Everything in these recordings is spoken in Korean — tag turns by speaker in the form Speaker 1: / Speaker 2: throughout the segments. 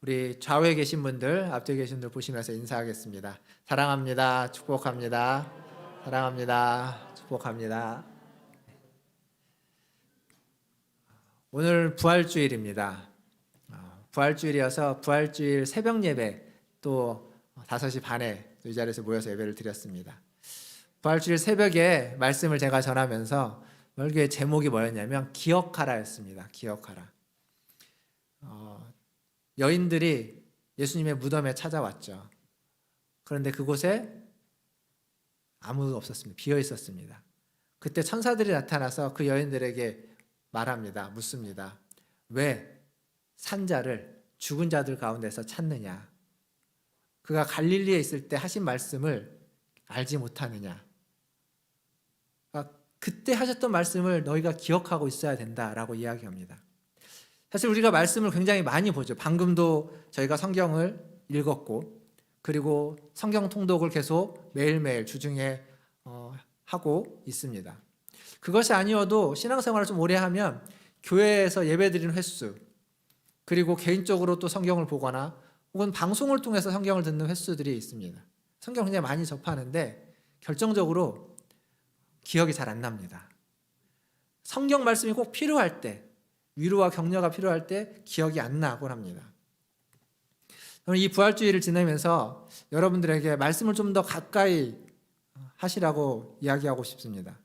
Speaker 1: 우리 좌우에 계신 분들, 앞뒤에 계신 분들 보시면서 인사하겠습니다. 사랑합니다. 축복합니다. 사랑합니다. 축복합니다. 오늘 부활주일입니다. 부활주일이어서 부활주일 새벽 예배 또 5시 반에 이 자리에서 모여서 예배를 드렸습니다. 부활주일 새벽에 말씀을 제가 전하면서 설교의 제목이 뭐였냐면 기억하라였습니다. 기억하라. 여인들이 예수님의 무덤에 찾아왔죠. 그런데 그곳에 아무도 없었습니다. 비어 있었습니다. 그때 천사들이 나타나서 그 여인들에게 말합니다. 묻습니다. 왜 산자를 죽은 자들 가운데서 찾느냐? 그가 갈릴리에 있을 때 하신 말씀을 알지 못하느냐? 그때 하셨던 말씀을 너희가 기억하고 있어야 된다라고 이야기합니다. 사실 우리가 말씀을 굉장히 많이 보죠. 방금도 저희가 성경을 읽었고, 그리고 성경 통독을 계속 매일매일 주중에 하고 있습니다. 그것이 아니어도 신앙생활을 좀 오래 하면 교회에서 예배드리는 횟수, 그리고 개인적으로 또 성경을 보거나 혹은 방송을 통해서 성경을 듣는 횟수들이 있습니다. 성경 굉장히 많이 접하는데 결정적으로 기억이 잘 안 납니다. 성경 말씀이 꼭 필요할 때, 위로와 격려가 필요할 때 기억이 안 나곤 합니다. 저는 이 부활주의를 지내면서 여러분들에게 말씀을 좀 더 가까이 하시라고 이야기하고 싶습니다.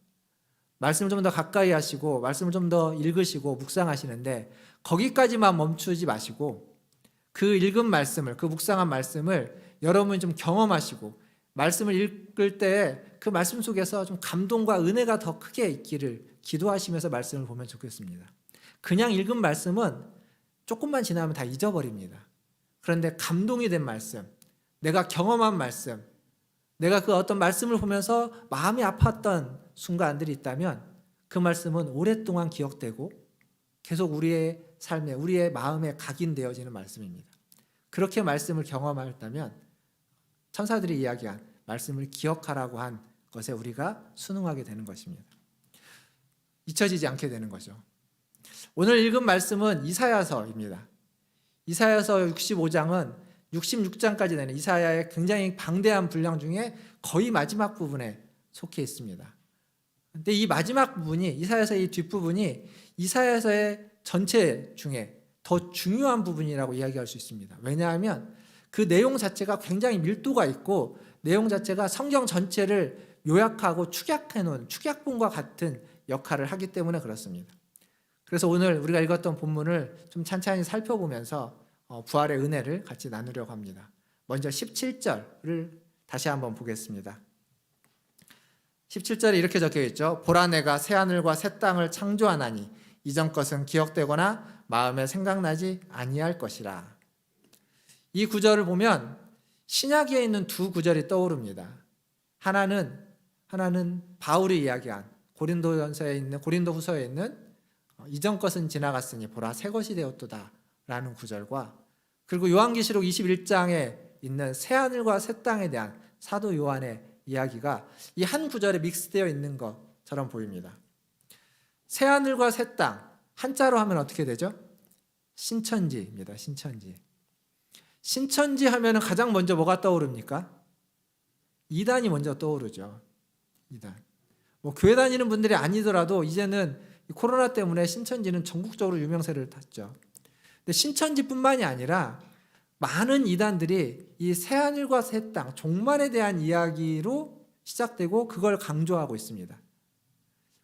Speaker 1: 말씀을 좀 더 가까이 하시고 말씀을 좀 더 읽으시고 묵상하시는데 거기까지만 멈추지 마시고 그 읽은 말씀을, 그 묵상한 말씀을 여러분이 좀 경험하시고 말씀을 읽을 때 그 말씀 속에서 좀 감동과 은혜가 더 크게 있기를 기도하시면서 말씀을 보면 좋겠습니다. 그냥 읽은 말씀은 조금만 지나면 다 잊어버립니다. 그런데 감동이 된 말씀, 내가 경험한 말씀, 내가 그 어떤 말씀을 보면서 마음이 아팠던 순간들이 있다면 그 말씀은 오랫동안 기억되고 계속 우리의 삶에, 우리의 마음에 각인되어지는 말씀입니다. 그렇게 말씀을 경험했다면 천사들이 이야기한 말씀을 기억하라고 한 것에 우리가 순응하게 되는 것입니다. 잊혀지지 않게 되는 거죠. 오늘 읽은 말씀은 이사야서입니다. 이사야서 65장은 66장까지 되는 이사야의 굉장히 방대한 분량 중에 거의 마지막 부분에 속해 있습니다. 근데 이 마지막 부분이, 이사야서의 이 뒷부분이 이사야서의 전체 중에 더 중요한 부분이라고 이야기할 수 있습니다. 왜냐하면 그 내용 자체가 굉장히 밀도가 있고 내용 자체가 성경 전체를 요약하고 축약해 놓은 축약본과 같은 역할을 하기 때문에 그렇습니다. 그래서 오늘 우리가 읽었던 본문을 좀 찬찬히 살펴보면서 부활의 은혜를 같이 나누려고 합니다. 먼저 17절을 다시 한번 보겠습니다. 17절에 이렇게 적혀 있죠. 보라 내가 새하늘과 새 땅을 창조하나니 이전 것은 기억되거나 마음에 생각나지 아니할 것이라. 이 구절을 보면 신약에 있는 두 구절이 떠오릅니다. 하나는 바울이 이야기한 고린도후서에 있는 이전 것은 지나갔으니 보라 새 것이 되었도다 라는 구절과 그리고 요한계시록 21장에 있는 새하늘과 새 땅에 대한 사도 요한의 이야기가 이 한 구절에 믹스되어 있는 것처럼 보입니다. 새하늘과 새 땅, 한자로 하면 어떻게 되죠? 신천지입니다. 신천지. 신천지 하면 가장 먼저 뭐가 떠오릅니까? 이단이 먼저 떠오르죠. 이단. 교회 다니는 분들이 아니더라도 이제는 코로나 때문에 신천지는 전국적으로 유명세를 탔죠. 근데 신천지뿐만이 아니라 많은 이단들이 이 새하늘과 새 땅, 종말에 대한 이야기로 시작되고 그걸 강조하고 있습니다.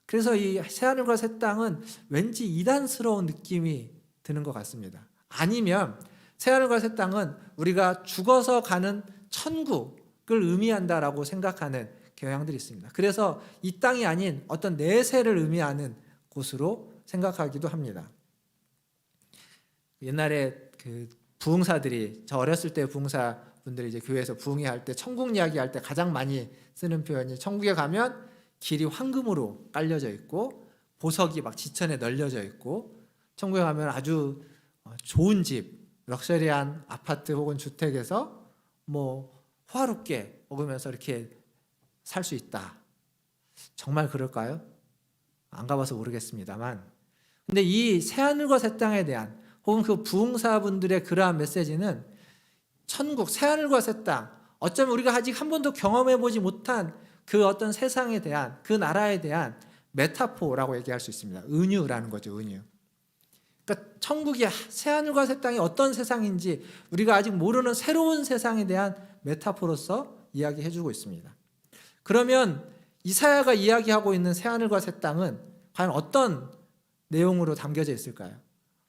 Speaker 1: 그래서 이 새하늘과 새 땅은 왠지 이단스러운 느낌이 드는 것 같습니다. 아니면 새하늘과 새 땅은 우리가 죽어서 가는 천국을 의미한다라고 생각하는 경향들이 있습니다. 그래서 이 땅이 아닌 어떤 내세를 의미하는 곳으로 생각하기도 합니다. 옛날에 그 부흥사들이, 저 어렸을 때 부흥사분들이 이제 교회에서 부흥회 때 천국 이야기 할 때 가장 많이 쓰는 표현이 천국에 가면 길이 황금으로 깔려져 있고 보석이 막 지천에 널려져 있고 천국에 가면 아주 좋은 집, 럭셔리한 아파트 혹은 주택에서 호화롭게 먹으면서 이렇게 살 수 있다. 정말 그럴까요? 안 가봐서 모르겠습니다만, 근데 이 새하늘과 새 땅에 대한 혹은 그 부흥사분들의 그러한 메시지는 천국, 새하늘과 새 땅, 어쩌면 우리가 아직 한 번도 경험해보지 못한 그 어떤 세상에 대한, 그 나라에 대한 메타포라고 얘기할 수 있습니다. 은유라는 거죠, 은유. 그러니까 천국이, 새하늘과 새 땅이 어떤 세상인지 우리가 아직 모르는 새로운 세상에 대한 메타포로서 이야기해주고 있습니다. 그러면 이사야가 이야기하고 있는 새하늘과 새 땅은 과연 어떤 내용으로 담겨져 있을까요?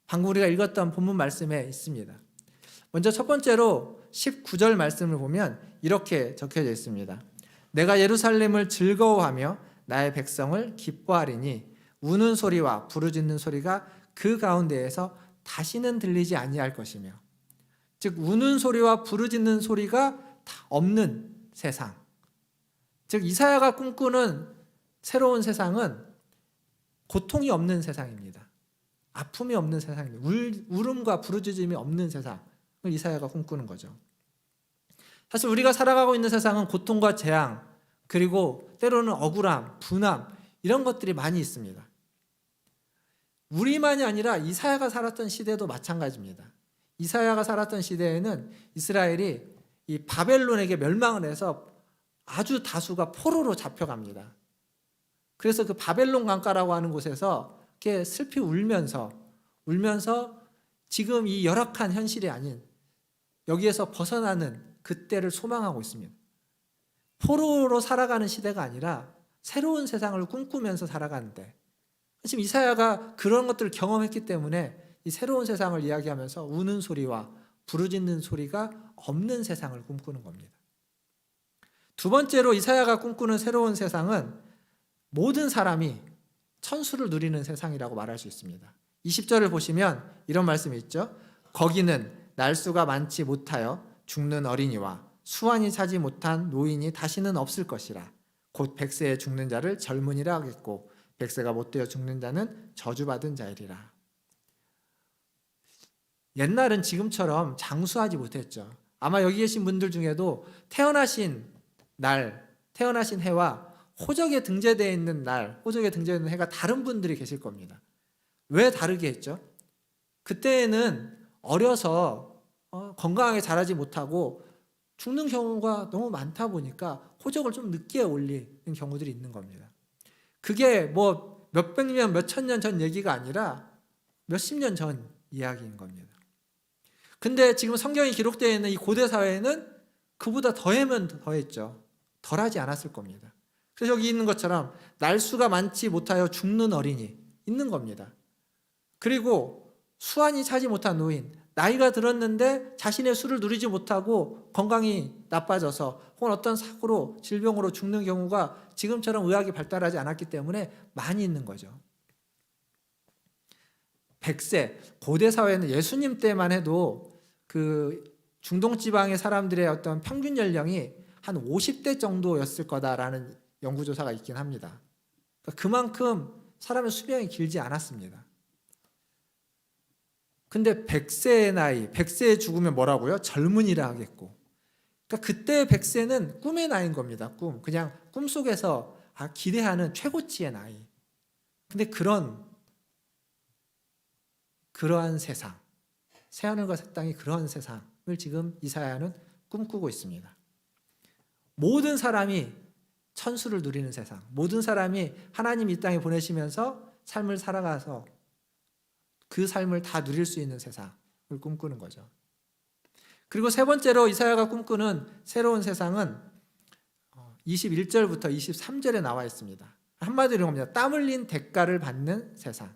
Speaker 1: 방금 우리가 읽었던 본문 말씀에 있습니다. 먼저 첫 번째로 19절 말씀을 보면 이렇게 적혀져 있습니다. 내가 예루살렘을 즐거워하며 나의 백성을 기뻐하리니 우는 소리와 부르짖는 소리가 그 가운데에서 다시는 들리지 아니할 것이며, 즉 우는 소리와 부르짖는 소리가 다 없는 세상, 즉 이사야가 꿈꾸는 새로운 세상은 고통이 없는 세상입니다. 아픔이 없는 세상입니다. 울음과 부르짖음이 없는 세상을 이사야가 꿈꾸는 거죠. 사실 우리가 살아가고 있는 세상은 고통과 재앙, 그리고 때로는 억울함, 분함, 이런 것들이 많이 있습니다. 우리만이 아니라 이사야가 살았던 시대도 마찬가지입니다. 이사야가 살았던 시대에는 이스라엘이 이 바벨론에게 멸망을 해서 아주 다수가 포로로 잡혀갑니다. 그래서 그 바벨론 강가라고 하는 곳에서 이렇게 슬피 울면서 지금 이 열악한 현실이 아닌 여기에서 벗어나는 그때를 소망하고 있습니다. 포로로 살아가는 시대가 아니라 새로운 세상을 꿈꾸면서 살아가는데, 지금 이사야가 그런 것들을 경험했기 때문에 이 새로운 세상을 이야기하면서 우는 소리와 부르짖는 소리가 없는 세상을 꿈꾸는 겁니다. 두 번째로 이사야가 꿈꾸는 새로운 세상은 모든 사람이 천수를 누리는 세상이라고 말할 수 있습니다. 20절을 보시면 이런 말씀이 있죠. 거기는 날수가 많지 못하여 죽는 어린이와 수완이 차지 못한 노인이 다시는 없을 것이라. 곧 백세에 죽는 자를 젊은이라 하겠고 백세가 못되어 죽는 자는 저주받은 자이리라. 옛날은 지금처럼 장수하지 못했죠. 아마 여기 계신 분들 중에도 태어나신 날, 태어나신 해와 호적에 등재되어 있는 날, 호적에 등재되어 있는 해가 다른 분들이 계실 겁니다. 왜 다르게 했죠? 그때에는 어려서 건강하게 자라지 못하고 죽는 경우가 너무 많다 보니까 호적을 좀 늦게 올리는 경우들이 있는 겁니다. 그게 뭐 몇백 년, 몇천 년 전 얘기가 아니라 몇십 년 전 이야기인 겁니다. 근데 지금 성경이 기록되어 있는 이 고대 사회에는 그보다 더하면 더했죠. 덜하지 않았을 겁니다. 그래서 여기 있는 것처럼 날수가 많지 못하여 죽는 어린이 있는 겁니다. 그리고 수완이 차지 못한 노인, 나이가 들었는데 자신의 수를 누리지 못하고 건강이 나빠져서 혹은 어떤 사고로 질병으로 죽는 경우가 지금처럼 의학이 발달하지 않았기 때문에 많이 있는 거죠. 100세, 고대 사회는 예수님 때만 해도 그 중동 지방의 사람들의 어떤 평균 연령이 한 50대 정도였을 거다라는 연구조사가 있긴 합니다. 그러니까 그만큼 사람의 수명이 길지 않았습니다. 근데 100세의 나이, 100세에 죽으면 뭐라고요? 젊은이라 하겠고. 그러니까 그때 100세는 꿈의 나이인 겁니다. 꿈. 그냥 꿈속에서 기대하는 최고치의 나이. 근데 그러한 세상, 새하늘과 새 땅이 그러한 세상을 지금 이사야는 꿈꾸고 있습니다. 모든 사람이 천수를 누리는 세상, 모든 사람이 하나님 이 땅에 보내시면서 삶을 살아가서 그 삶을 다 누릴 수 있는 세상을 꿈꾸는 거죠. 그리고 세 번째로 이사야가 꿈꾸는 새로운 세상은 21절부터 23절에 나와 있습니다. 한마디로 이런 겁니다. 땀 흘린 대가를 받는 세상.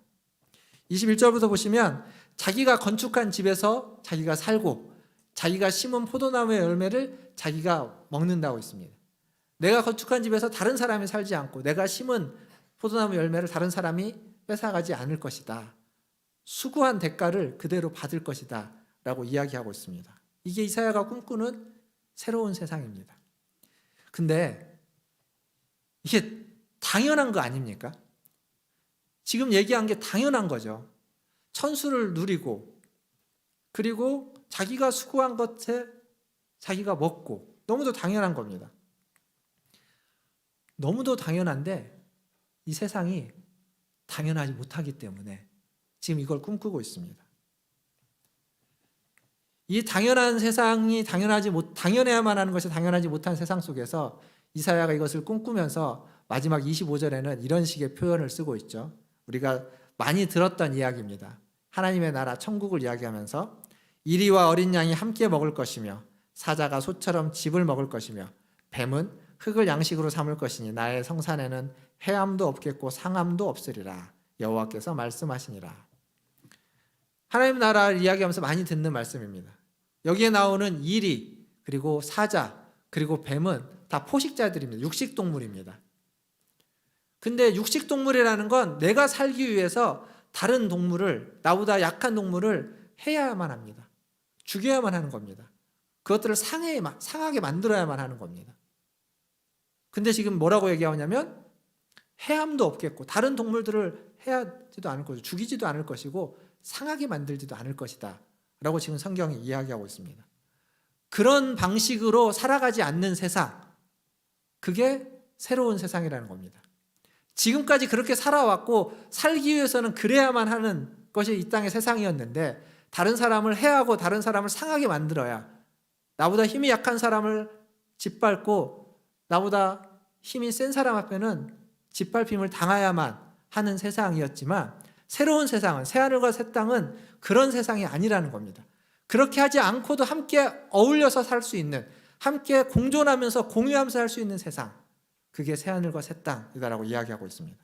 Speaker 1: 21절부터 보시면 자기가 건축한 집에서 자기가 살고 자기가 심은 포도나무의 열매를 자기가 먹는다고 있습니다. 내가 건축한 집에서 다른 사람이 살지 않고 내가 심은 포도나무 열매를 다른 사람이 뺏어가지 않을 것이다. 수고한 대가를 그대로 받을 것이다 라고 이야기하고 있습니다. 이게 이사야가 꿈꾸는 새로운 세상입니다. 근데 이게 당연한 거 아닙니까? 지금 얘기한 게 당연한 거죠. 천수를 누리고 그리고 자기가 수고한 것에 자기가 먹고 너무도 당연한 겁니다. 너무도 당연한데 이 세상이 당연하지 못하기 때문에 지금 이걸 꿈꾸고 있습니다. 이 당연한 세상이 당연해야만 하는 것이 당연하지 못한 세상 속에서 이사야가 이것을 꿈꾸면서 마지막 25절에는 이런 식의 표현을 쓰고 있죠. 우리가 많이 들었던 이야기입니다. 하나님의 나라 천국을 이야기하면서 이리와 어린 양이 함께 먹을 것이며 사자가 소처럼 짚을 먹을 것이며 뱀은 흙을 양식으로 삼을 것이니 나의 성산에는 해함도 없겠고 상함도 없으리라 여호와께서 말씀하시니라. 하나님 나라를 이야기하면서 많이 듣는 말씀입니다. 여기에 나오는 이리 그리고 사자 그리고 뱀은 다 포식자들입니다. 육식동물입니다. 근데 육식동물이라는 건 내가 살기 위해서 다른 동물을, 나보다 약한 동물을 해야만 합니다. 죽여야만 하는 겁니다. 그것들을 상하게 만들어야만 하는 겁니다. 근데 지금 뭐라고 얘기하냐면 해함도 없겠고 다른 동물들을 해야지도 않을 것이고 죽이지도 않을 것이고 상하게 만들지도 않을 것이다 라고 지금 성경이 이야기하고 있습니다. 그런 방식으로 살아가지 않는 세상, 그게 새로운 세상이라는 겁니다. 지금까지 그렇게 살아왔고 살기 위해서는 그래야만 하는 것이 이 땅의 세상이었는데 다른 사람을 해하고 다른 사람을 상하게 만들어야 나보다 힘이 약한 사람을 짓밟고 나보다 힘이 센 사람 앞에는 짓밟힘을 당해야만 하는 세상이었지만 새로운 세상은, 새하늘과 새 땅은 그런 세상이 아니라는 겁니다. 그렇게 하지 않고도 함께 어울려서 살 수 있는, 함께 공존하면서 공유하면서 살 수 있는 세상, 그게 새하늘과 새 땅이다라고 이야기하고 있습니다.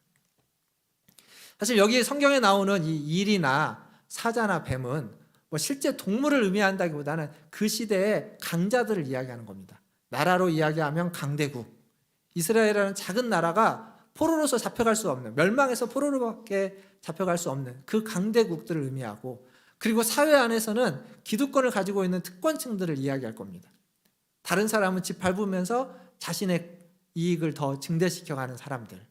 Speaker 1: 사실 여기 성경에 나오는 이 일이나 사자나 뱀은 뭐 실제 동물을 의미한다기보다는 그 시대의 강자들을 이야기하는 겁니다. 나라로 이야기하면 강대국, 이스라엘이라는 작은 나라가 포로로서 잡혀갈 수 없는, 멸망해서 포로로밖에 잡혀갈 수 없는 그 강대국들을 의미하고, 그리고 사회 안에서는 기득권을 가지고 있는 특권층들을 이야기할 겁니다. 다른 사람은 집 밟으면서 자신의 이익을 더 증대시켜가는 사람들,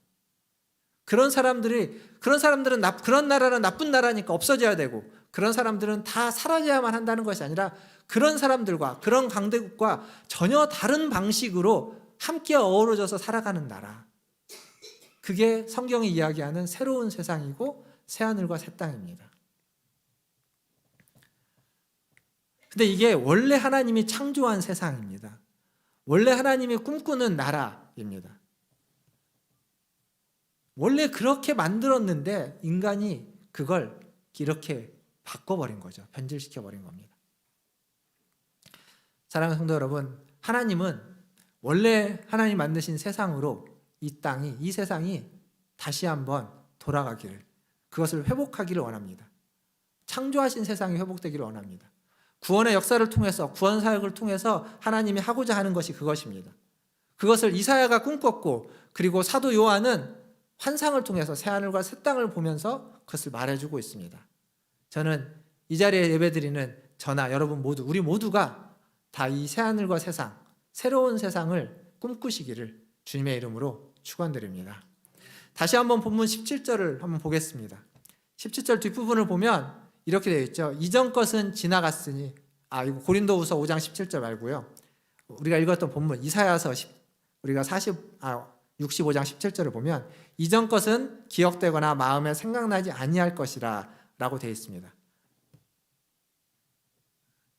Speaker 1: 그런 사람들은 그런 나라는 나쁜 나라니까 없어져야 되고 그런 사람들은 다 사라져야만 한다는 것이 아니라 그런 사람들과 그런 강대국과 전혀 다른 방식으로 함께 어우러져서 살아가는 나라, 그게 성경이 이야기하는 새로운 세상이고 새하늘과 새 땅입니다. 근데 이게 원래 하나님이 창조한 세상입니다. 원래 하나님이 꿈꾸는 나라입니다. 원래 그렇게 만들었는데 인간이 그걸 이렇게 바꿔버린 거죠. 변질시켜버린 겁니다. 사랑하는 성도 여러분, 하나님은 원래 하나님 만드신 세상으로 이 세상이 다시 한번 돌아가기를, 그것을 회복하기를 원합니다. 창조하신 세상이 회복되기를 원합니다. 구원의 역사를 통해서, 구원 사역을 통해서 하나님이 하고자 하는 것이 그것입니다. 그것을 이사야가 꿈꿨고, 그리고 사도 요한은 환상을 통해서 새하늘과 새 땅을 보면서 그것을 말해주고 있습니다. 저는 이 자리에 예배드리는 저나 여러분 모두, 우리 모두가 다 이 새하늘과 세상, 새로운 세상을 꿈꾸시기를 주님의 이름으로 축원드립니다. 다시 한번 본문 17절을 한번 보겠습니다. 17절 뒷부분을 보면 이렇게 되어 있죠. 이전 것은 지나갔으니, 이거 고린도후서 5장 17절 말고요. 우리가 읽었던 본문 이사야서 우리가 65장 17절을 보면 이전 것은 기억되거나 마음에 생각나지 아니할 것이라 라고 되어 있습니다.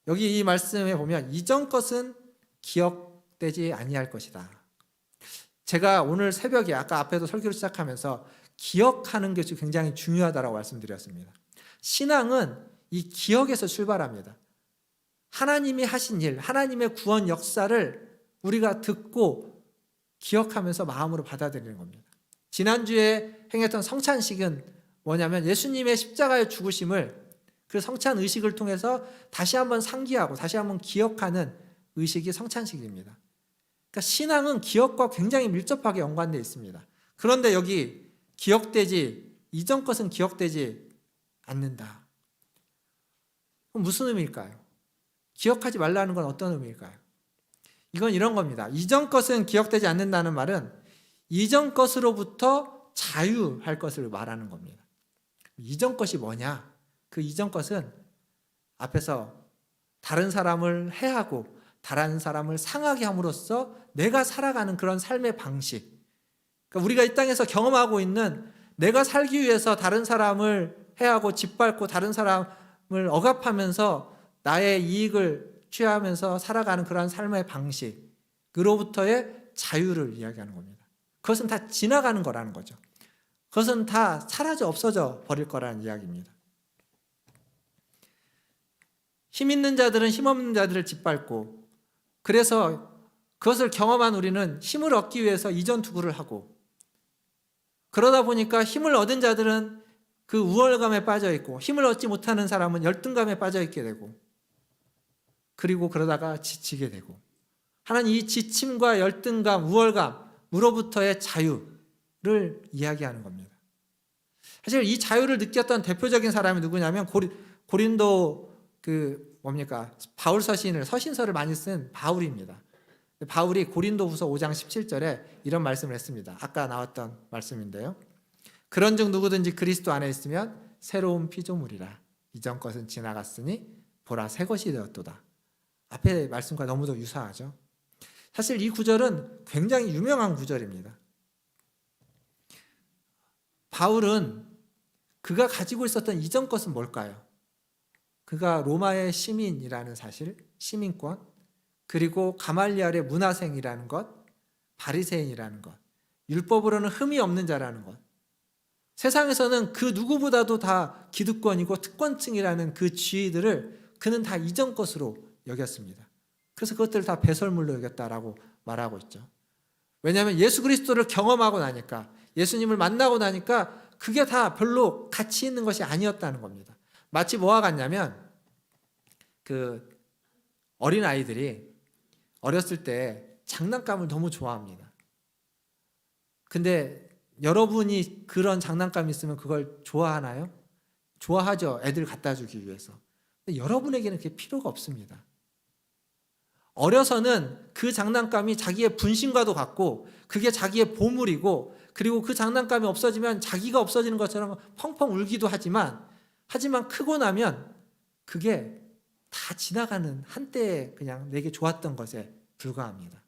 Speaker 1: 여기 이 말씀에 보면 이전 것은 기억되지 아니할 것이다. 제가 오늘 새벽에 아까 앞에도 설교를 시작하면서 기억하는 것이 굉장히 중요하다고 말씀드렸습니다. 신앙은 이 기억에서 출발합니다. 하나님이 하신 일, 하나님의 구원 역사를 우리가 듣고 기억하면서 마음으로 받아들이는 겁니다. 지난주에 행했던 성찬식은 뭐냐면 예수님의 십자가의 죽으심을, 그 성찬 의식을 통해서 다시 한번 상기하고 다시 한번 기억하는 의식이 성찬식입니다. 그러니까 신앙은 기억과 굉장히 밀접하게 연관되어 있습니다. 그런데 여기 이전 것은 기억되지 않는다. 그럼 무슨 의미일까요? 기억하지 말라는 건 어떤 의미일까요? 이건 이런 겁니다. 이전 것은 기억되지 않는다는 말은 이전 것으로부터 자유할 것을 말하는 겁니다. 이전 것이 뭐냐? 그 이전 것은 앞에서 다른 사람을 해하고 다른 사람을 상하게 함으로써 내가 살아가는 그런 삶의 방식, 그러니까 우리가 이 땅에서 경험하고 있는 내가 살기 위해서 다른 사람을 해하고 짓밟고 다른 사람을 억압하면서 나의 이익을 취하면서 살아가는 그러한 삶의 방식으로부터의 자유를 이야기하는 겁니다. 그것은 다 지나가는 거라는 거죠. 그것은 다 사라져 없어져 버릴 거라는 이야기입니다. 힘 있는 자들은 힘 없는 자들을 짓밟고, 그래서 그것을 경험한 우리는 힘을 얻기 위해서 이전투구를 하고, 그러다 보니까 힘을 얻은 자들은 그 우월감에 빠져 있고, 힘을 얻지 못하는 사람은 열등감에 빠져 있게 되고, 그리고 그러다가 지치게 되고, 하나님 이 지침과 열등감, 우월감으로부터의 자유를 이야기하는 겁니다. 사실 이 자유를 느꼈던 대표적인 사람이 누구냐면 고린도 바울 서신서를 많이 쓴 바울입니다. 바울이 고린도후서 5장 17절에 이런 말씀을 했습니다. 아까 나왔던 말씀인데요. 그런즉 누구든지 그리스도 안에 있으면 새로운 피조물이라. 이전 것은 지나갔으니 보라 새 것이 되었도다. 앞에 말씀과 너무도 유사하죠. 사실 이 구절은 굉장히 유명한 구절입니다. 바울은 그가 가지고 있었던 이전 것은 뭘까요? 그가 로마의 시민이라는 사실, 시민권, 그리고 가말리알의 문화생이라는 것, 바리새인이라는 것, 율법으로는 흠이 없는 자라는 것, 세상에서는 그 누구보다도 다 기득권이고 특권층이라는 그 지위들을 그는 다 이전 것으로 여겼습니다. 그래서 그것들을 다 배설물로 여겼다라고 말하고 있죠. 왜냐하면 예수 그리스도를 경험하고 나니까, 예수님을 만나고 나니까 그게 다 별로 가치 있는 것이 아니었다는 겁니다. 마치 뭐와 같냐면 어린 아이들이 어렸을 때 장난감을 너무 좋아합니다. 근데 여러분이 그런 장난감이 있으면 그걸 좋아하나요? 좋아하죠. 애들 갖다 주기 위해서. 근데 여러분에게는 그게 필요가 없습니다. 어려서는 그 장난감이 자기의 분신과도 같고, 그게 자기의 보물이고, 그리고 그 장난감이 없어지면 자기가 없어지는 것처럼 펑펑 울기도 하지만 크고 나면 그게 다 지나가는 한때에 그냥 내게 좋았던 것에 불과합니다.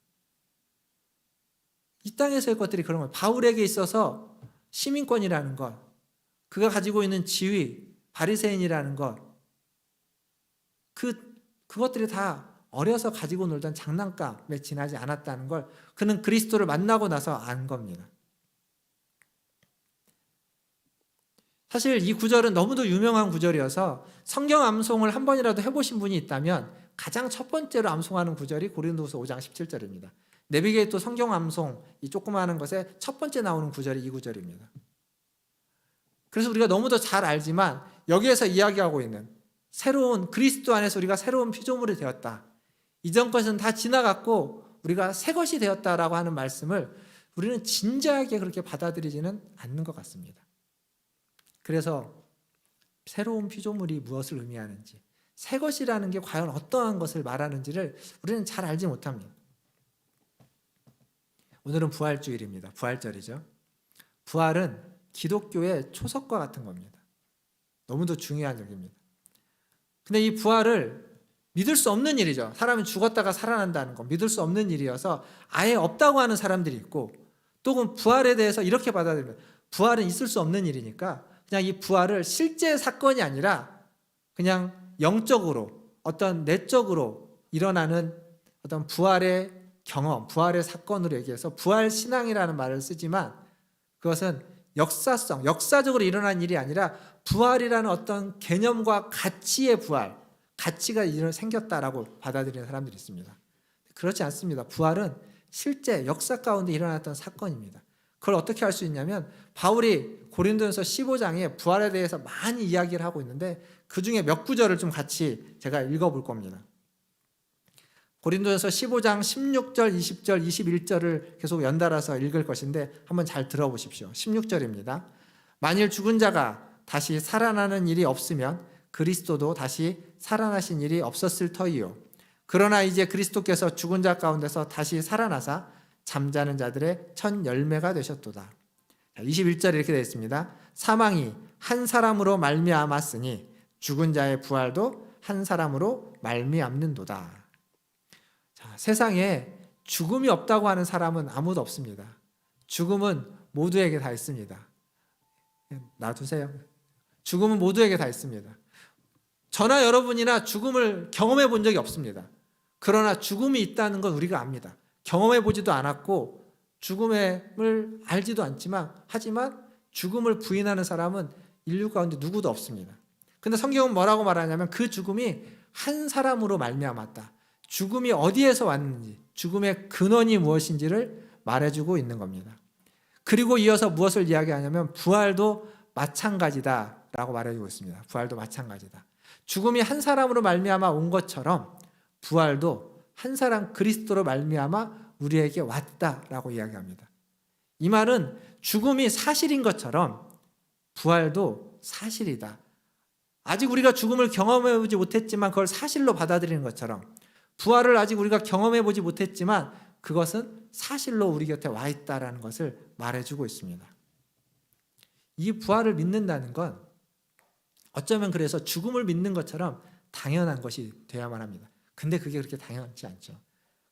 Speaker 1: 이 땅에서의 것들이 그런 거예요. 바울에게 있어서 시민권이라는 것, 그가 가지고 있는 지위, 바리새인이라는 것, 그것들이 다 어려서 가지고 놀던 장난감에 지나지 않았다는 걸 그는 그리스도를 만나고 나서 안 겁니다. 사실 이 구절은 너무도 유명한 구절이어서 성경 암송을 한 번이라도 해보신 분이 있다면 가장 첫 번째로 암송하는 구절이 고린도후서 5장 17절입니다. 내비게이터 성경 암송, 이 조그마한 것에 첫 번째 나오는 구절이 이 구절입니다. 그래서 우리가 너무도 잘 알지만 여기에서 이야기하고 있는 새로운 그리스도 안에서 우리가 새로운 피조물이 되었다. 이전 것은 다 지나갔고 우리가 새 것이 되었다라고 하는 말씀을 우리는 진지하게 그렇게 받아들이지는 않는 것 같습니다. 그래서 새로운 피조물이 무엇을 의미하는지, 새 것이라는 게 과연 어떠한 것을 말하는지를 우리는 잘 알지 못합니다. 오늘은 부활주일입니다. 부활절이죠. 부활은 기독교의 초석과 같은 겁니다. 너무도 중요한 얘기입니다. 근데 이 부활을 믿을 수 없는 일이죠. 사람이 죽었다가 살아난다는 거 믿을 수 없는 일이어서 아예 없다고 하는 사람들이 있고, 또 부활에 대해서 이렇게 받아들입니다. 부활은 있을 수 없는 일이니까 그냥 이 부활을 실제 사건이 아니라 그냥 영적으로 어떤 내적으로 일어나는 어떤 부활의 경험, 부활의 사건으로 얘기해서 부활신앙이라는 말을 쓰지만 그것은 역사적으로 일어난 일이 아니라 부활이라는 어떤 개념과 가치의 부활, 가치가 생겼다라고 받아들이는 사람들이 있습니다. 그렇지 않습니다. 부활은 실제 역사 가운데 일어났던 사건입니다. 그걸 어떻게 할 수 있냐면 바울이 고린도전서 15장에 부활에 대해서 많이 이야기를 하고 있는데 그 중에 몇 구절을 좀 같이 제가 읽어볼 겁니다. 고린도전서 15장 16절, 20절, 21절을 계속 연달아서 읽을 것인데 한번 잘 들어보십시오. 16절입니다. 만일 죽은 자가 다시 살아나는 일이 없으면 그리스도도 다시 살아나신 일이 없었을 터이요. 그러나 이제 그리스도께서 죽은 자 가운데서 다시 살아나사 잠자는 자들의 첫 열매가 되셨도다. 21절에 이렇게 되어 있습니다. 사망이 한 사람으로 말미암았으니 죽은 자의 부활도 한 사람으로 말미암는도다. 자, 세상에 죽음이 없다고 하는 사람은 아무도 없습니다. 죽음은 모두에게 다 있습니다. 놔두세요. 죽음은 모두에게 다 있습니다. 저나 여러분이나 죽음을 경험해 본 적이 없습니다. 그러나 죽음이 있다는 건 우리가 압니다. 경험해 보지도 않았고 죽음을 알지도 않지만 하지만 죽음을 부인하는 사람은 인류 가운데 누구도 없습니다. 근데 성경은 뭐라고 말하냐면 그 죽음이 한 사람으로 말미암았다. 죽음이 어디에서 왔는지, 죽음의 근원이 무엇인지를 말해주고 있는 겁니다. 그리고 이어서 무엇을 이야기하냐면 부활도 마찬가지다라고 말해주고 있습니다. 부활도 마찬가지다. 죽음이 한 사람으로 말미암아 온 것처럼 부활도 한 사람 그리스도로 말미암아 우리에게 왔다라고 이야기합니다. 이 말은 죽음이 사실인 것처럼 부활도 사실이다. 아직 우리가 죽음을 경험해보지 못했지만 그걸 사실로 받아들이는 것처럼 부활을 아직 우리가 경험해보지 못했지만 그것은 사실로 우리 곁에 와 있다라는 것을 말해주고 있습니다. 이 부활을 믿는다는 건 어쩌면 그래서 죽음을 믿는 것처럼 당연한 것이 되어야만 합니다. 근데 그게 그렇게 당연하지 않죠.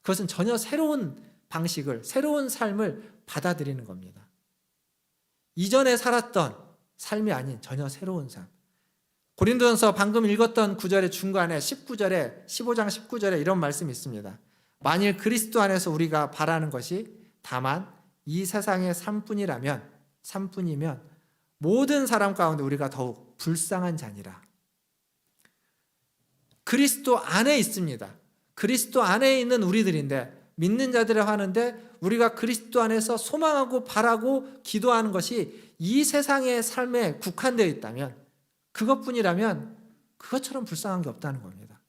Speaker 1: 그것은 전혀 새로운 방식을, 새로운 삶을 받아들이는 겁니다. 이전에 살았던 삶이 아닌 전혀 새로운 삶. 고린도전서 방금 읽었던 구절의 중간에 19절에 15장 19절에 이런 말씀이 있습니다. 만일 그리스도 안에서 우리가 바라는 것이 다만 이 세상의 삶뿐이면 모든 사람 가운데 우리가 더욱 불쌍한 자니라. 그리스도 안에 있습니다. 그리스도 안에 있는 우리들인데 믿는 자들을 하는데 우리가 그리스도 안에서 소망하고 바라고 기도하는 것이 이 세상의 삶에 국한되어 있다면 그것뿐이라면 그것처럼 불쌍한 게 없다는 겁니다.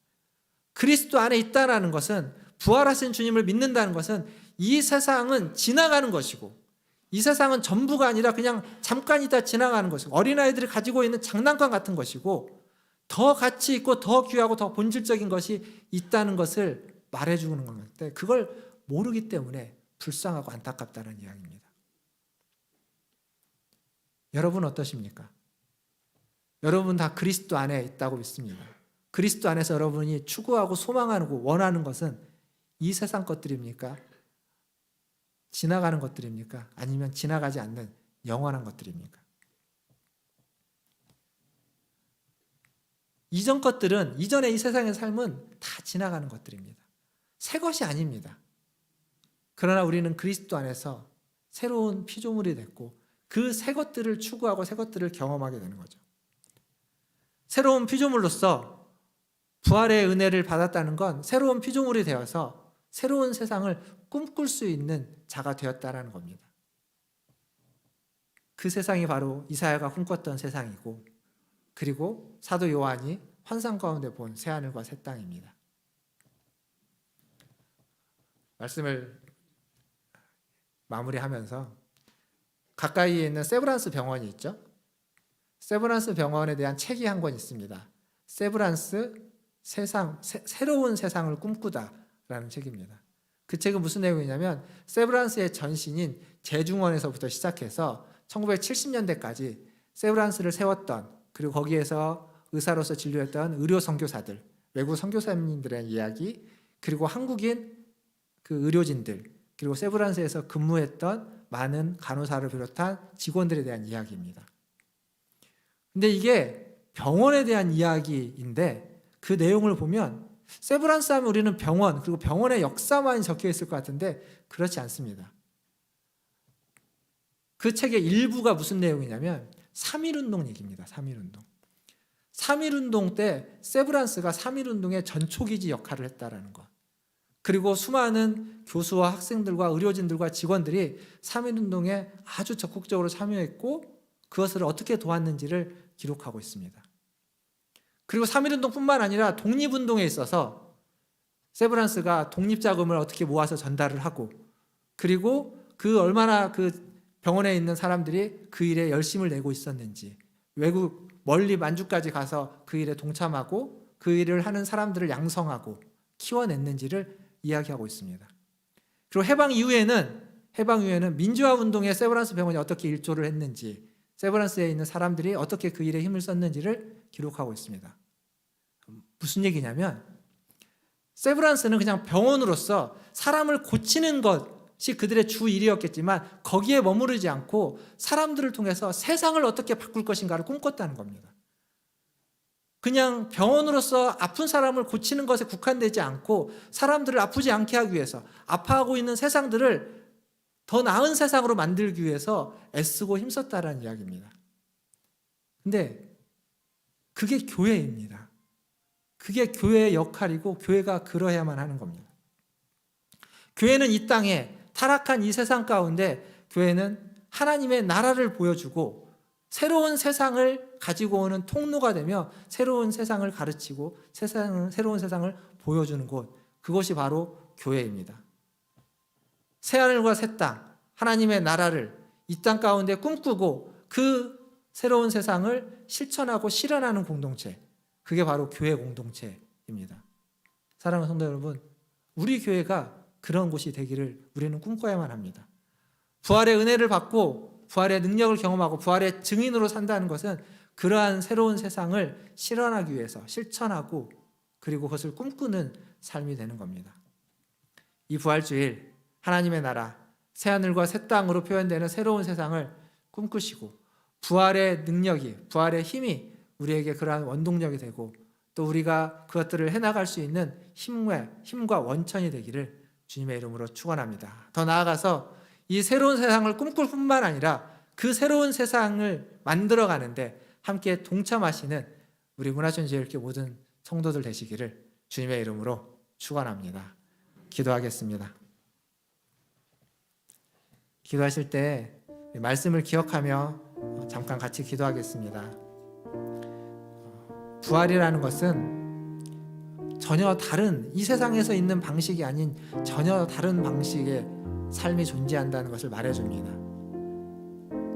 Speaker 1: 그리스도 안에 있다는 것은 부활하신 주님을 믿는다는 것은 이 세상은 지나가는 것이고 이 세상은 전부가 아니라 그냥 잠깐 있다 지나가는 것이고 어린아이들이 가지고 있는 장난감 같은 것이고 더 가치 있고 더 귀하고 더 본질적인 것이 있다는 것을 말해주는 건데 그걸 모르기 때문에 불쌍하고 안타깝다는 이야기입니다. 여러분 어떠십니까? 여러분 다 그리스도 안에 있다고 믿습니다. 그리스도 안에서 여러분이 추구하고 소망하고 원하는 것은 이 세상 것들입니까? 지나가는 것들입니까? 아니면 지나가지 않는 영원한 것들입니까? 이전 것들은, 이전의 이 세상의 삶은 다 지나가는 것들입니다. 새 것이 아닙니다. 그러나 우리는 그리스도 안에서 새로운 피조물이 됐고 그 새 것들을 추구하고 새 것들을 경험하게 되는 거죠. 새로운 피조물로서 부활의 은혜를 받았다는 건 새로운 피조물이 되어서 새로운 세상을 꿈꿀 수 있는 자가 되었다는 겁니다. 그 세상이 바로 이사야가 꿈꿨던 세상이고 그리고 사도 요한이 환상 가운데 본 새하늘과 새 땅입니다. 말씀을 마무리하면서 가까이에 있는 세브란스 병원이 있죠. 세브란스 병원에 대한 책이 한 권 있습니다. 세브란스 새로운 세상을 꿈꾸다라는 책입니다. 그 책은 무슨 내용이냐면 세브란스의 전신인 재중원에서부터 시작해서 1970년대까지 세브란스를 세웠던 그리고 거기에서 의사로서 진료했던 의료 선교사들, 외국 선교사님들의 이야기, 그리고 한국인 그 의료진들, 그리고 세브란스에서 근무했던 많은 간호사를 비롯한 직원들에 대한 이야기입니다. 근데 이게 병원에 대한 이야기인데 그 내용을 보면 세브란스 하면 우리는 병원, 그리고 병원의 역사만 적혀 있을 것 같은데 그렇지 않습니다. 그 책의 일부가 무슨 내용이냐면 3.1운동 얘기입니다. 3.1운동. 3.1운동 때 세브란스가 3.1운동의 전초기지 역할을 했다라는 것. 그리고 수많은 교수와 학생들과 의료진들과 직원들이 3.1운동에 아주 적극적으로 참여했고 그것을 어떻게 도왔는지를 기록하고 있습니다. 그리고 3.1운동뿐만 아니라 독립운동에 있어서 세브란스가 독립자금을 어떻게 모아서 전달을 하고 그리고 그 얼마나 그 병원에 있는 사람들이 그 일에 열심을 내고 있었는지 외국 멀리 만주까지 가서 그 일에 동참하고 그 일을 하는 사람들을 양성하고 키워냈는지를 이야기하고 있습니다. 그리고 해방 이후에는 민주화 운동에 세브란스 병원이 어떻게 일조를 했는지 세브란스에 있는 사람들이 어떻게 그 일에 힘을 썼는지를 기록하고 있습니다. 무슨 얘기냐면 세브란스는 그냥 병원으로서 사람을 고치는 것이 그들의 주 일이었겠지만 거기에 머무르지 않고 사람들을 통해서 세상을 어떻게 바꿀 것인가를 꿈꿨다는 겁니다. 그냥 병원으로서 아픈 사람을 고치는 것에 국한되지 않고 사람들을 아프지 않게 하기 위해서, 아파하고 있는 세상들을 더 나은 세상으로 만들기 위해서 애쓰고 힘썼다라는 이야기입니다. 근데 그게 교회입니다. 그게 교회의 역할이고 교회가 그러야만 하는 겁니다. 교회는 이 땅에 타락한 이 세상 가운데 교회는 하나님의 나라를 보여주고 새로운 세상을 가지고 오는 통로가 되며 새로운 세상을 가르치고 새로운 세상을 보여주는 곳, 그것이 바로 교회입니다. 새하늘과 새 땅, 하나님의 나라를 이 땅 가운데 꿈꾸고 그 새로운 세상을 실천하고 실현하는 공동체, 그게 바로 교회 공동체입니다. 사랑하는 성도 여러분, 우리 교회가 그런 곳이 되기를 우리는 꿈꿔야만 합니다. 부활의 은혜를 받고 부활의 능력을 경험하고 부활의 증인으로 산다는 것은 그러한 새로운 세상을 실현하기 위해서 실천하고 그리고 그것을 꿈꾸는 삶이 되는 겁니다. 이 부활주일 하나님의 나라, 새하늘과 새 땅으로 표현되는 새로운 세상을 꿈꾸시고 부활의 능력이, 부활의 힘이 우리에게 그러한 원동력이 되고 또 우리가 그것들을 해나갈 수 있는 힘과 원천이 되기를 주님의 이름으로 축원합니다. 더 나아가서 이 새로운 세상을 꿈꿀 뿐만 아니라 그 새로운 세상을 만들어가는데 함께 동참하시는 우리 문화촌지혜교회 모든 성도들 되시기를 주님의 이름으로 축원합니다. 기도하겠습니다. 기도하실 때 말씀을 기억하며 잠깐 같이 기도하겠습니다. 부활이라는 것은 전혀 다른, 이 세상에서 있는 방식이 아닌 전혀 다른 방식의 삶이 존재한다는 것을 말해줍니다.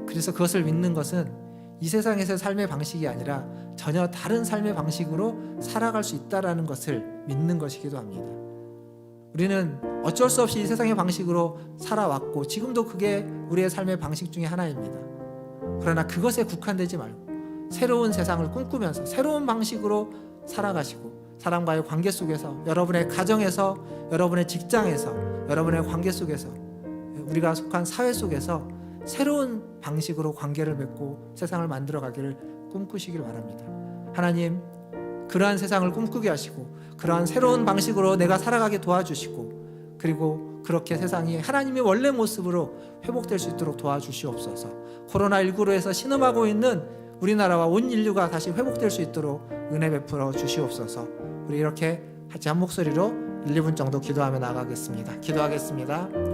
Speaker 1: 그래서 그것을 믿는 것은 이 세상에서의 삶의 방식이 아니라 전혀 다른 삶의 방식으로 살아갈 수 있다는 것을 믿는 것이기도 합니다. 우리는 어쩔 수 없이 이 세상의 방식으로 살아왔고 지금도 그게 우리의 삶의 방식 중에 하나입니다. 그러나 그것에 국한되지 말고 새로운 세상을 꿈꾸면서 새로운 방식으로 살아가시고 사람과의 관계 속에서, 여러분의 가정에서, 여러분의 직장에서, 여러분의 관계 속에서, 우리가 속한 사회 속에서 새로운 방식으로 관계를 맺고 세상을 만들어가기를 꿈꾸시길 바랍니다. 하나님, 그러한 세상을 꿈꾸게 하시고 그러한 새로운 방식으로 내가 살아가게 도와주시고 그리고 그렇게 세상이 하나님의 원래 모습으로 회복될 수 있도록 도와주시옵소서. 코로나19로 해서 신음하고 있는 우리나라와 온 인류가 다시 회복될 수 있도록 은혜 베풀어 주시옵소서. 우리 이렇게 같이 한 목소리로 1, 2분 정도 기도하며 나가겠습니다. 기도하겠습니다.